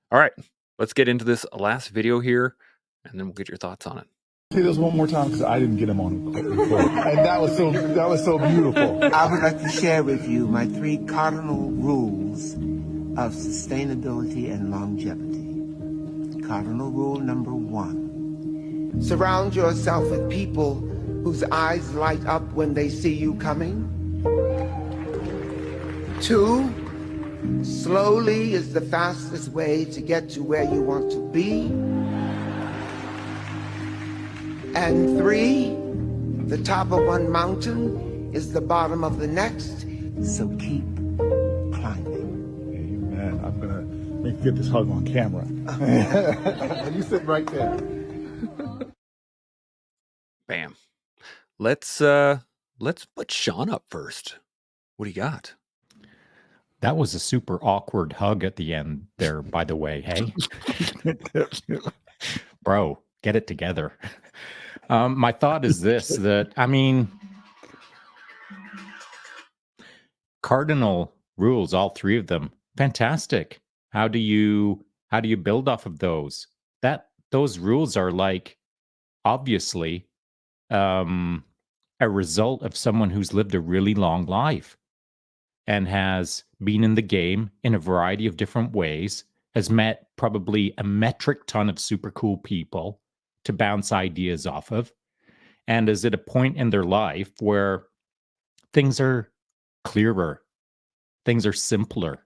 All right, let's get into this last video here and then we'll get your thoughts on it. Say this one more time because I didn't get him on before. And that was so beautiful. I would like to share with you my 3 cardinal rules of sustainability and longevity. Cardinal rule number 1. Surround yourself with people whose eyes light up when they see you coming. 2, slowly is the fastest way to get to where you want to be. And 3, the top of one mountain is the bottom of the next, so keep climbing. Amen. I'm going to make you get this hug on camera. And you sit right there. Bam. Let's put Shaun up first. What do you got? That was a super awkward hug at the end there, by the way. Hey, bro, get it together. My thought is this: that I mean, cardinal rules, all three of them, fantastic. How do you build off of those? Those rules are like obviously a result of someone who's lived a really long life and has been in the game in a variety of different ways, has met probably a metric ton of super cool people to bounce ideas off of, and is at a point in their life where things are clearer, things are simpler.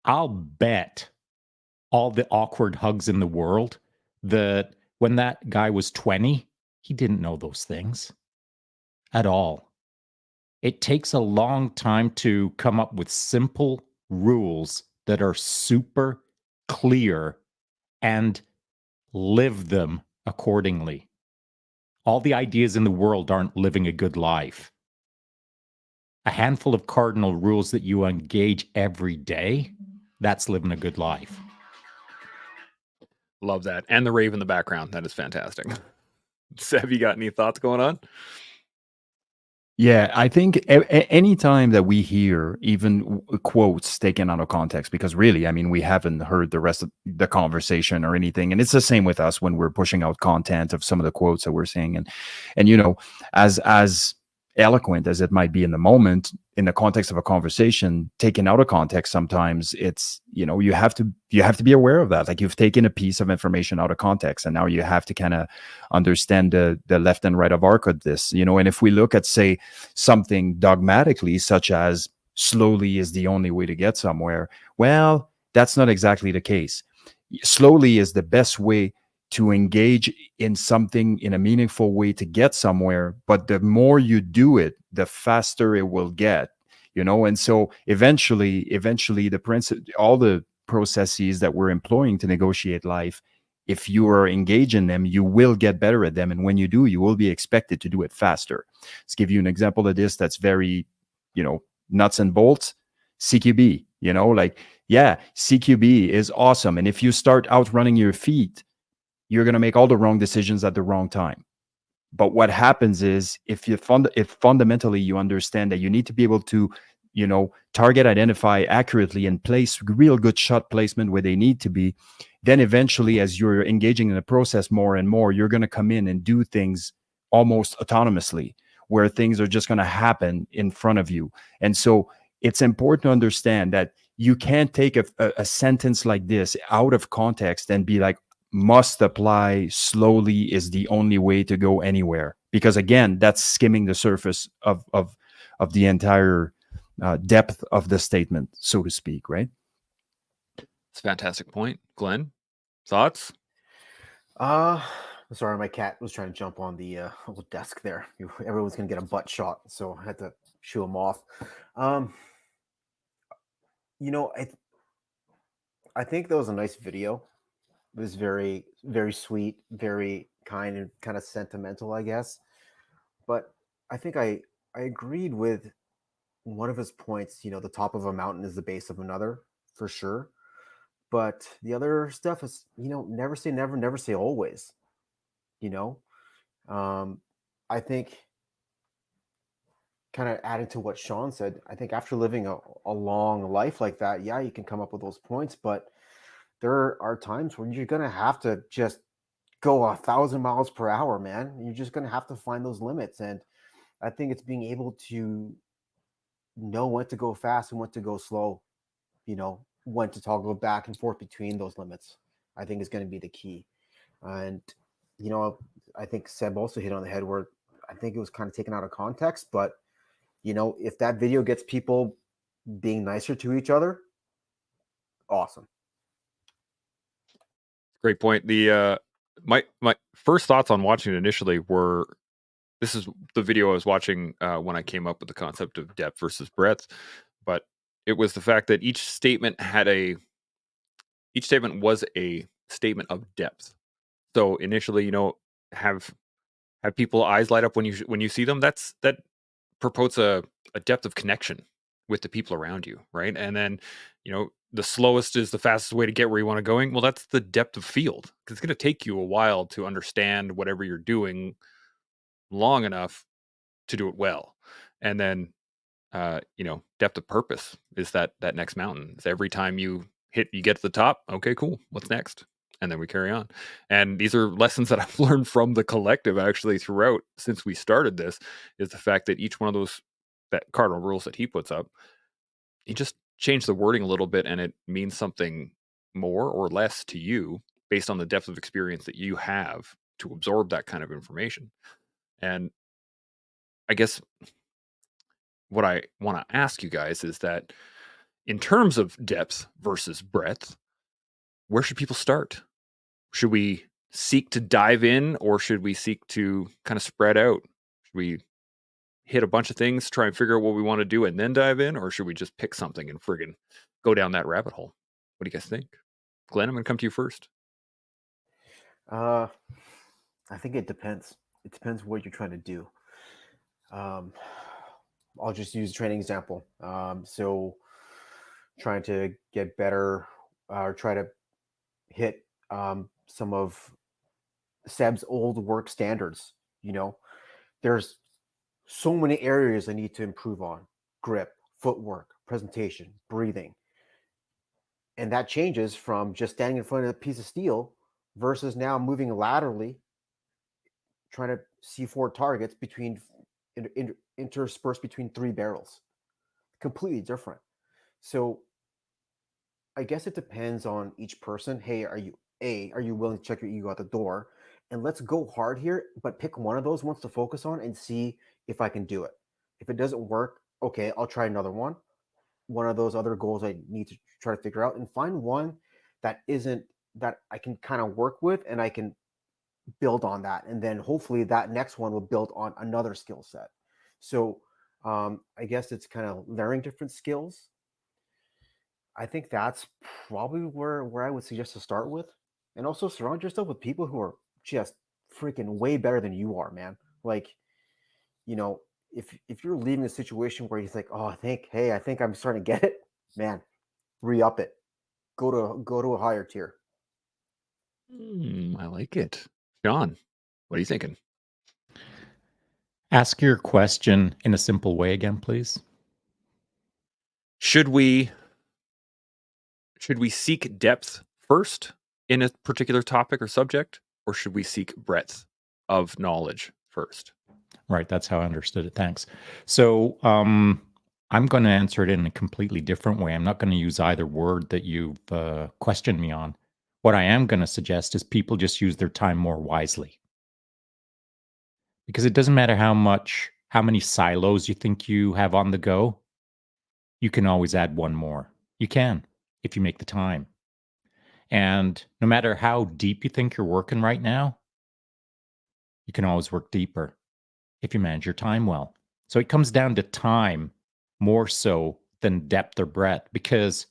I'll bet all the awkward hugs in the world that when that guy was 20, he didn't know those things at all. It takes a long time to come up with simple rules that are super clear and live them accordingly. All the ideas in the world aren't living a good life. A handful of cardinal rules that you engage every day, that's living a good life. Love that. And the rave in the background. That is fantastic. Have you got any thoughts going on? Yeah, I think any time that we hear even quotes taken out of context, because really, I mean, we haven't heard the rest of the conversation or anything, and it's the same with us when we're pushing out content of some of the quotes that we're saying, and you know, as eloquent as it might be in the moment, in the context of a conversation, taken out of context, sometimes it's, you know, you have to be aware of that. Like, you've taken a piece of information out of context, and now you have to kind of understand the left and right of arc of this, you know. And if we look at, say, something dogmatically, such as slowly is the only way to get somewhere, well, that's not exactly the case. Slowly is the best way to engage in something in a meaningful way to get somewhere, but the more you do it, the faster it will get, you know. And so eventually all the processes that we're employing to negotiate life, if you are engaged in them, you will get better at them, and when you do, you will be expected to do it faster. Let's give you an example of this that's very, you know, nuts and bolts. CQB, you know, like, yeah, CQB is awesome, and if you start outrunning your feet, you're going to make all the wrong decisions at the wrong time. But what happens is, if fundamentally you understand that you need to be able to, you know, target, identify accurately, and place real good shot placement where they need to be, then eventually, as you're engaging in the process more and more, you're going to come in and do things almost autonomously, where things are just going to happen in front of you. And so it's important to understand that you can't take a sentence like this out of context and be like, must apply, slowly is the only way to go anywhere, because again, that's skimming the surface of the entire depth of the statement, so to speak, right? It's a fantastic point. Glenn, thoughts? Sorry, my cat was trying to jump on the little desk there. Everyone's gonna get a butt shot, so I had to shoo him off. You know, I think that was a nice video. It was very, very sweet, very kind, and kind of sentimental, I guess. But I think I agreed with one of his points. You know, the top of a mountain is the base of another, for sure. But the other stuff is, you know, never say never, never say always. You know, I think, kind of adding to what Shaun said, I think after living a long life like that, yeah, you can come up with those points, but there are times when you're gonna have to just go 1,000 miles per hour, man. You're just gonna have to find those limits, and I think it's being able to know when to go fast and when to go slow. You know, when to toggle back and forth between those limits, I think is going to be the key. And you know, I think Seb also hit on the head where I think it was kind of taken out of context, but you know, if that video gets people being nicer to each other, awesome. Great point. The my first thoughts on watching it initially were, this is the video I was watching when I came up with the concept of depth versus breadth, but it was the fact that each statement was a statement of depth. So initially, you know, have people eyes light up when you see them. That promotes a depth of connection with the people around you, right? And then, you know, the slowest is the fastest way to get where you want to going. Well, that's the depth of field. 'Cause it's going to take you a while to understand whatever you're doing long enough to do it well. And then, depth of purpose is that next mountain. It's every time you get to the top. Okay, cool. What's next? And then we carry on. And these are lessons that I've learned from the collective actually throughout since we started this, is the fact that each one of those that cardinal rules that he puts up, he just changed the wording a little bit and it means something more or less to you based on the depth of experience that you have to absorb that kind of information. And I guess what I want to ask you guys is that in terms of depth versus breadth, where should people start? Should we seek to dive in, or should we seek to kind of spread out? Should we hit a bunch of things, try and figure out what we want to do, and then dive in? Or should we just pick something and friggin' go down that rabbit hole? What do you guys think? Glenn, I'm going to come to you first. I think it depends. It depends what you're trying to do. I'll just use a training example. So trying to get better, or try to hit some of Seb's old work standards. There's so many areas I need to improve on: grip, footwork, presentation, breathing. And that changes from just standing in front of a piece of steel versus now moving laterally, trying to see 4 targets interspersed between 3 barrels. Completely different. So I guess it depends on each person. Hey, are you willing to check your ego at the door? And let's go hard here, but pick one of those ones to focus on and see if I can do it. If it doesn't work, okay, I'll try another one. One of those other goals I need to try to figure out, and find one that I can kind of work with and I can build on that. And then hopefully that next one will build on another skill set. So I guess it's kind of learning different skills. I think that's probably where I would suggest to start with. And also surround yourself with people who are just freaking way better than you are, man. Like, if you're leaving a situation where you think, oh, I think I'm starting to get it, man, re-up it. Go to a higher tier. I like it. Shaun, what are you thinking? Ask your question in a simple way again, please. Should we seek depth first in a particular topic or subject, or should we seek breadth of knowledge first? Right, that's how I understood it. Thanks. So I'm going to answer it in a completely different way. I'm not going to use either word that you've questioned me on. What I am going to suggest is people just use their time more wisely. Because it doesn't matter how many silos you think you have on the go, you can always add one more. You can, if you make the time. And no matter how deep you think you're working right now, you can always work deeper if you manage your time well. So it comes down to time more so than depth or breadth, because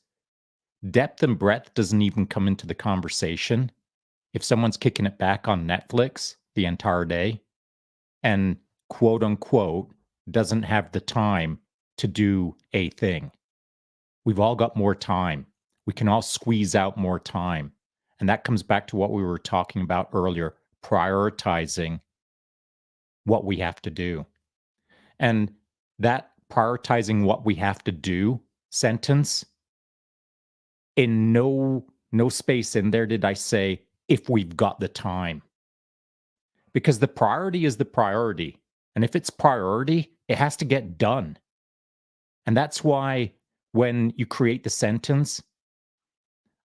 depth and breadth doesn't even come into the conversation if someone's kicking it back on Netflix the entire day and quote unquote doesn't have the time to do a thing. We've all got more time. We can all squeeze out more time. And that comes back to what we were talking about earlier, prioritizing what we have to do. And that prioritizing what we have to do sentence, in no space in there did I say, if we've got the time. Because the priority is the priority. And if it's priority, it has to get done. And that's why when you create the sentence,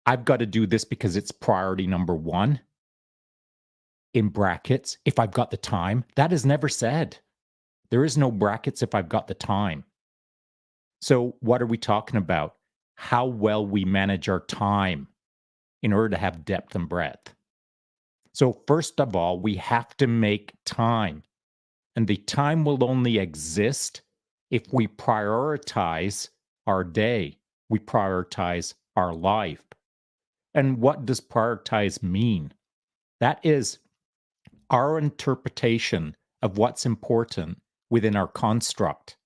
I've got to do this because it's priority number 1, in brackets, if I've got the time, that is never said. There is no brackets if I've got the time. So what are we talking about? How well we manage our time in order to have depth and breadth. So first of all, we have to make time. And the time will only exist if we prioritize our day. We prioritize our life. And what does prioritize mean? That is our interpretation of what's important within our construct.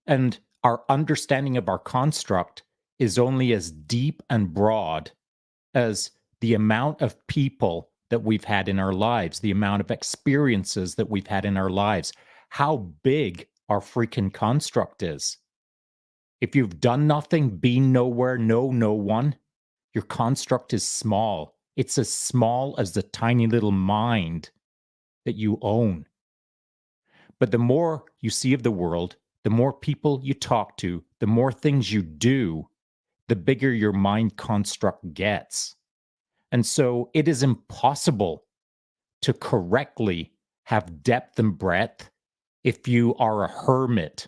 And our understanding of our construct is only as deep and broad as the amount of people that we've had in our lives, the amount of experiences that we've had in our lives, how big our freaking construct is. If you've done nothing, been nowhere, know no one, your construct is small. It's as small as the tiny little mind that you own. But the more you see of the world, the more people you talk to, the more things you do, the bigger your mind construct gets. And so it is impossible to correctly have depth and breadth if you are a hermit.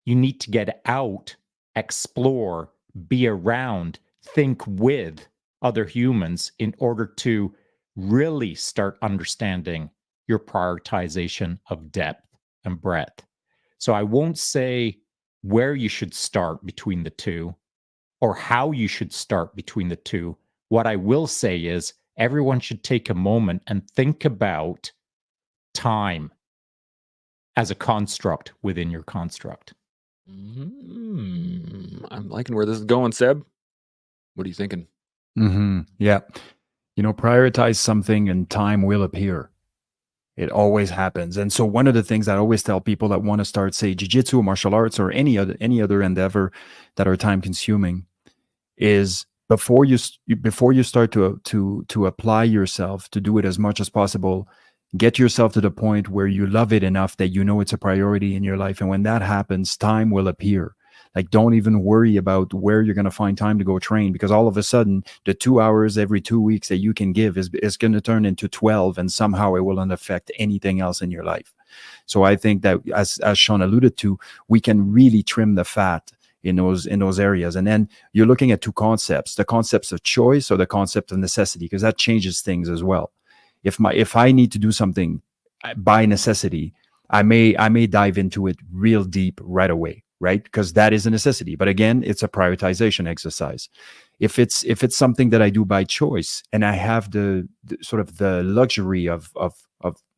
You need to get out, explore, be around, think with other humans in order to really start understanding your prioritization of depth and breadth. So I won't say where you should start between the two or how you should start between the two. What I will say is everyone should take a moment and think about time as a construct within your construct. I'm liking where this is going, Seb. What are you thinking? Yeah. Prioritize something and time will appear. It always happens. And so one of the things I always tell people that want to start, say, jiu-jitsu, martial arts, or any other endeavor that are time consuming is before you start to apply yourself, to do it as much as possible, get yourself to the point where you love it enough that you know it's a priority in your life. And when that happens, time will appear. Like, don't even worry about where you're going to find time to go train, because all of a sudden the 2 hours every 2 weeks that you can give is going to turn into 12, and somehow it will not affect anything else in your life. So I think that, as Shaun alluded to, we can really trim the fat in those areas. And then you're looking at two concepts: the concepts of choice or the concept of necessity, because that changes things as well. If I need to do something by necessity, I may dive into it real deep right away, right? Because that is a necessity. But again, it's a prioritization exercise. If it's something that I do by choice and I have the sort of the luxury of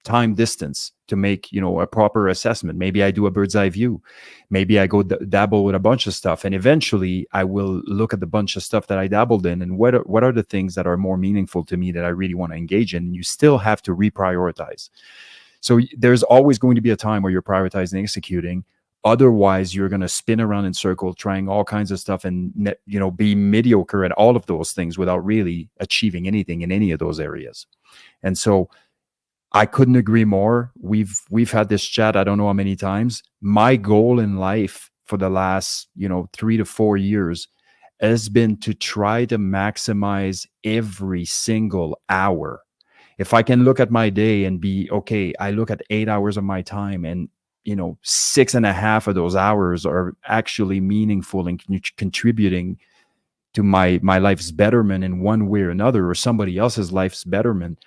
time distance to make a proper assessment, maybe I do a bird's eye view, maybe I go dabble with a bunch of stuff, and eventually I will look at the bunch of stuff that I dabbled in and what are the things that are more meaningful to me that I really want to engage in. And you still have to reprioritize. So there's always going to be a time where you're prioritizing and executing. Otherwise, you're going to spin around in circle, trying all kinds of stuff and be mediocre at all of those things without really achieving anything in any of those areas. And so I couldn't agree more. We've had this chat, I don't know how many times. My goal in life for the last 3 to 4 years has been to try to maximize every single hour. If I can look at my day and be okay, I look at 8 hours of my time, and 6.5 of those hours are actually meaningful and contributing to my life's betterment in one way or another, or somebody else's life's betterment,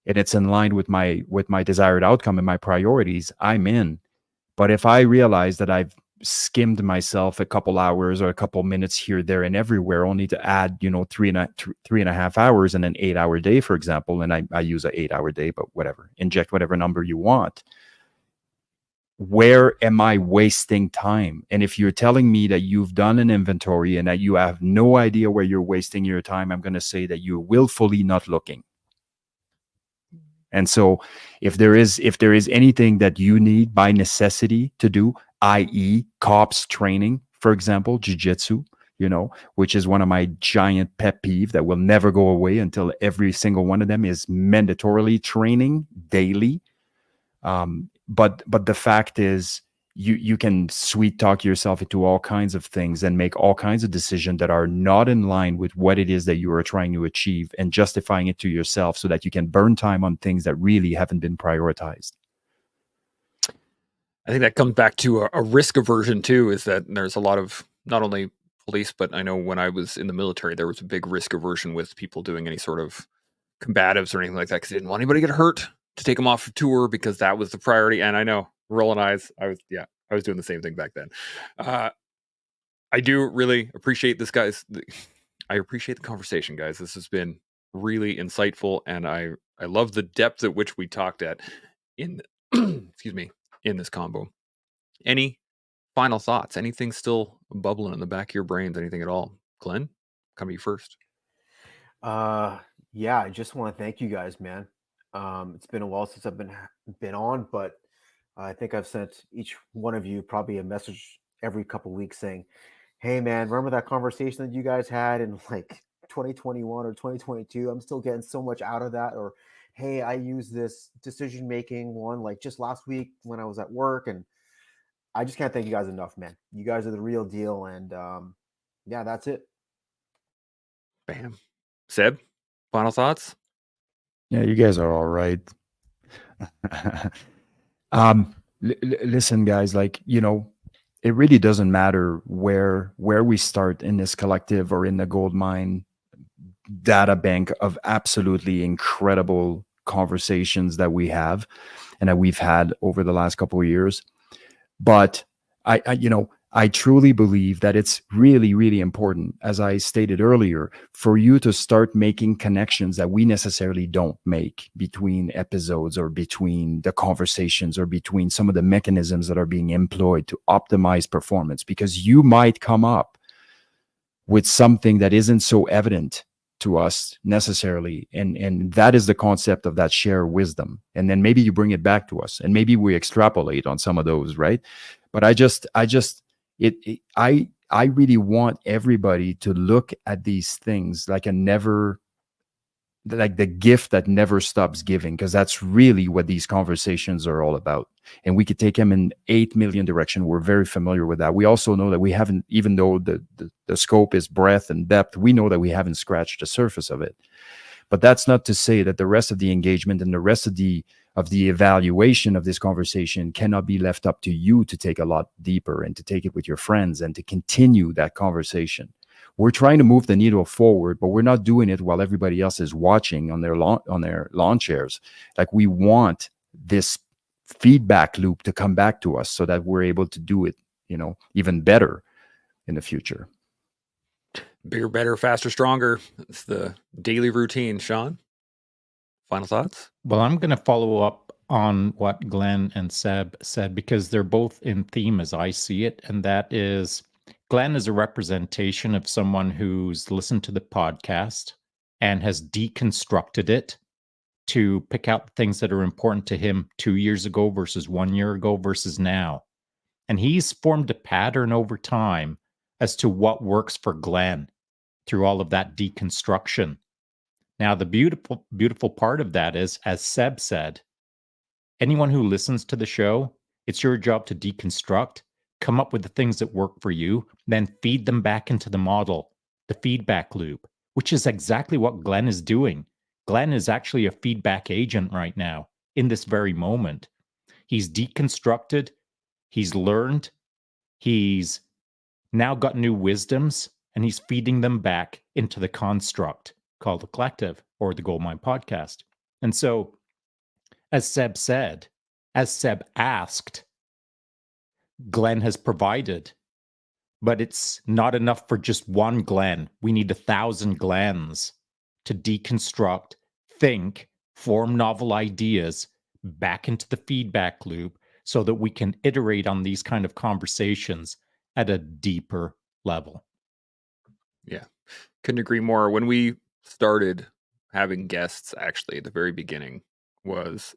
and it's in line with my desired outcome and my priorities, I'm in. But if I realize that I've skimmed myself a couple hours or a couple minutes here, there, and everywhere, only to add 3.5 hours in an 8-hour day, for example, and I use an 8-hour day, but whatever, inject whatever number you want, where am I wasting time? And if you're telling me that you've done an inventory and that you have no idea where you're wasting your time, I'm going to say that you're willfully not looking. And so if there is anything that you need by necessity to do, i.e. cops training, for example, jiu-jitsu, which is one of my giant pet peeve that will never go away until every single one of them is mandatorily training daily. But the fact is, you can sweet talk yourself into all kinds of things and make all kinds of decisions that are not in line with what it is that you are trying to achieve, and justifying it to yourself so that you can burn time on things that really haven't been prioritized. I think that comes back to a risk aversion too, is that there's a lot of, not only police, but I know when I was in the military, there was a big risk aversion with people doing any sort of combatives or anything like that, because they didn't want anybody to get hurt, to take them off a tour, because that was the priority. And I know, rolling eyes, I was doing the same thing back then. I do really appreciate this, guys. I appreciate the conversation, guys. This has been really insightful, and I love the depth at which we talked at in excuse me, in this combo. Any final thoughts? Anything still bubbling in the back of your brains? Anything at all? Glenn, come to you first. Yeah, I just want to thank you guys, man. It's been a while since I've been on, but I think I've sent each one of you probably a message every couple weeks saying, "Hey, man, remember that conversation that you guys had in like 2021 or 2022? I'm still getting so much out of that." Or, "Hey, I use this decision making one like just last week when I was at work," and I just can't thank you guys enough, man. You guys are the real deal, and yeah, that's it. Bam. Seb, final thoughts? Yeah, you guys are all right. Listen, guys, like, it really doesn't matter where we start in this collective or in the gold mine data bank of absolutely incredible conversations that we have and that we've had over the last couple of years. But I truly believe that it's really, really important, as I stated earlier, for you to start making connections that we necessarily don't make between episodes or between the conversations or between some of the mechanisms that are being employed to optimize performance, because you might come up with something that isn't so evident to us necessarily, and that is the concept of that shared wisdom. And then maybe you bring it back to us and maybe we extrapolate on some of those, right? But I really want everybody to look at these things like like the gift that never stops giving, because that's really what these conversations are all about. And we could take them in 8 million directions. We're very familiar with that. We also know that we haven't, even though the scope is breadth and depth, we know that we haven't scratched the surface of it. But that's not to say that the rest of the engagement and the rest of the evaluation of this conversation cannot be left up to you to take a lot deeper and to take it with your friends and to continue that conversation. We're trying to move the needle forward, but we're not doing it while everybody else is watching on their lawn chairs. Like, we want this feedback loop to come back to us so that we're able to do it, even better in the future. Bigger, better, faster, stronger. It's the daily routine. Shaun, final thoughts? Well, I'm going to follow up on what Glenn and Seb said, because they're both in theme as I see it. And that is, Glenn is a representation of someone who's listened to the podcast and has deconstructed it to pick out things that are important to him 2 years ago versus 1 year ago versus now. And he's formed a pattern over time as to what works for Glenn through all of that deconstruction. Now, the beautiful, beautiful part of that is, as Seb said, anyone who listens to the show, it's your job to deconstruct, come up with the things that work for you, then feed them back into the model, the feedback loop, which is exactly what Glenn is doing. Glenn is actually a feedback agent right now in this very moment. He's deconstructed, he's learned, he's now got new wisdoms, and he's feeding them back into the construct called the collective or the Goldmine podcast. And so, as Seb said, as Seb asked, Glenn has provided, but it's not enough for just one Glenn. We need 1,000 Glens to deconstruct, think, form novel ideas back into the feedback loop so that we can iterate on these kind of conversations at a deeper level. Yeah, couldn't agree more. When we started having guests, actually, at the very beginning, was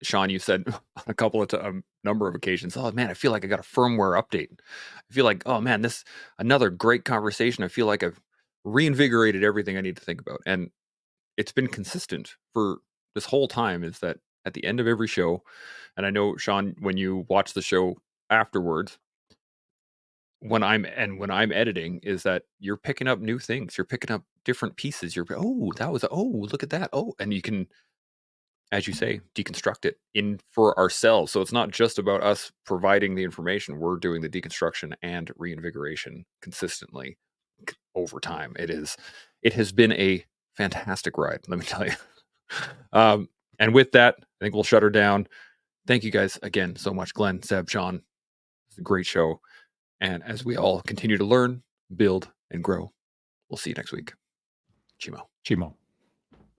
Shaun, you said on a couple of number of occasions, "Oh man, I feel like I got a firmware update. I feel like, oh man, this another great conversation. I feel like I've reinvigorated everything I need to think about." And it's been consistent for this whole time, is that at the end of every show, and I know, Shaun, when you watch the show afterwards, when I'm editing, is that you're picking up new things. You're picking up different pieces. Look at that. Oh, and you can, as you say, deconstruct it in for ourselves. So it's not just about us providing the information. We're doing the deconstruction and reinvigoration consistently over time. It has been a fantastic ride, let me tell you. And with that, I think we'll shut her down. Thank you guys again so much, Glenn, Seb, Shaun. It's a great show. And as we all continue to learn, build, and grow, we'll see you next week. Chimo. Chimo.